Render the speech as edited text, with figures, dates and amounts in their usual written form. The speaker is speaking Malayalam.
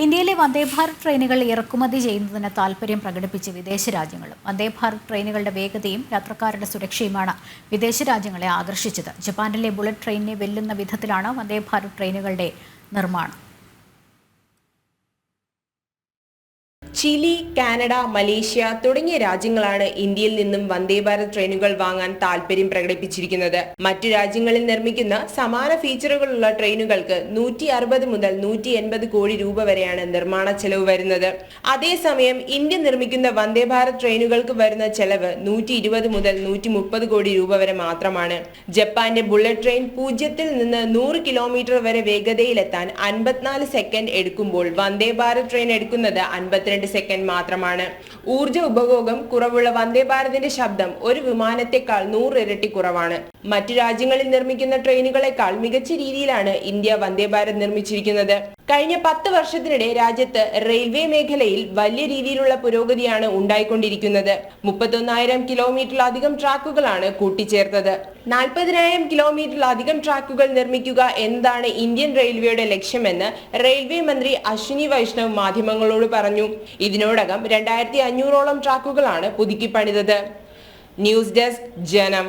ഇന്ത്യയിലെ വന്ദേ ഭാരത് ട്രെയിനുകൾ ഇറക്കുമതി ചെയ്യുന്നതിന് താൽപര്യം പ്രകടിപ്പിച്ച് വിദേശ രാജ്യങ്ങളും. വന്ദേ ഭാരത് ട്രെയിനുകളുടെ വേഗതയും യാത്രക്കാരുടെ സുരക്ഷയുമാണ് വിദേശ രാജ്യങ്ങളെ ആകർഷിച്ചത്. ജപ്പാനിലെ ബുള്ളറ്റ് ട്രെയിനിനെ വെല്ലുന്ന വിധത്തിലാണ് വന്ദേ ഭാരത് ട്രെയിനുകളുടെ നിർമ്മാണം. ചിലി, കാനഡ, മലേഷ്യ തുടങ്ങിയ രാജ്യങ്ങളാണ് ഇന്ത്യയിൽ നിന്നും വന്ദേ ഭാരത് ട്രെയിനുകൾ വാങ്ങാൻ താൽപര്യം പ്രകടിപ്പിച്ചിരിക്കുന്നത്. മറ്റു രാജ്യങ്ങളിൽ നിർമ്മിക്കുന്ന സമാന ഫീച്ചറുകളുള്ള ട്രെയിനുകൾക്ക് 160 മുതൽ 180 കോടി രൂപ വരെയാണ് നിർമ്മാണ ചെലവ് വരുന്നത്. അതേസമയം ഇന്ത്യ നിർമ്മിക്കുന്ന വന്ദേ ഭാരത് ട്രെയിനുകൾക്ക് വരുന്ന ചെലവ് 120 മുതൽ 130 കോടി രൂപ വരെ മാത്രമാണ്. ജപ്പാന്റെ ബുള്ളറ്റ് ട്രെയിൻ 0-ൽ നിന്ന് 100 കിലോമീറ്റർ വരെ വേഗതയിലെത്താൻ 54 സെക്കൻഡ് എടുക്കുമ്പോൾ വന്ദേ ഭാരത് ട്രെയിൻ എടുക്കുന്നത് 52 സെക്കൻഡ് മാത്രമാണ്. ഊർജ ഉപഭോഗം കുറവുള്ള വന്ദേ ഭാരതിന്റെ ശബ്ദം ഒരു വിമാനത്തെക്കാൾ 100 ഇരട്ടി കുറവാണ്. മറ്റു രാജ്യങ്ങളിൽ നിർമ്മിക്കുന്ന ട്രെയിനുകളെക്കാൾ മികച്ച രീതിയിലാണ് ഇന്ത്യ വന്ദേ ഭാരത് നിർമ്മിച്ചിരിക്കുന്നത്. കഴിഞ്ഞ 10 വർഷത്തിനിടെ രാജ്യത്ത് റെയിൽവേ മേഖലയിൽ വലിയ രീതിയിലുള്ള പുരോഗതിയാണ് ഉണ്ടായിക്കൊണ്ടിരിക്കുന്നത്. 31,000 കിലോമീറ്ററിലധികം ട്രാക്കുകളാണ് കൂട്ടിച്ചേർത്തത്. 40,000 കിലോമീറ്ററിലധികം ട്രാക്കുകൾ നിർമ്മിക്കുക എന്നതാണ് ഇന്ത്യൻ റെയിൽവേയുടെ ലക്ഷ്യമെന്ന് റെയിൽവേ മന്ത്രി അശ്വിനി വൈഷ്ണവ് മാധ്യമങ്ങളോട് പറഞ്ഞു. ഇതിനോടകം 2,500ഓളം ട്രാക്കുകളാണ് പുതുക്കി പണിതത്. ന്യൂസ് ഡെസ്ക് ജനം.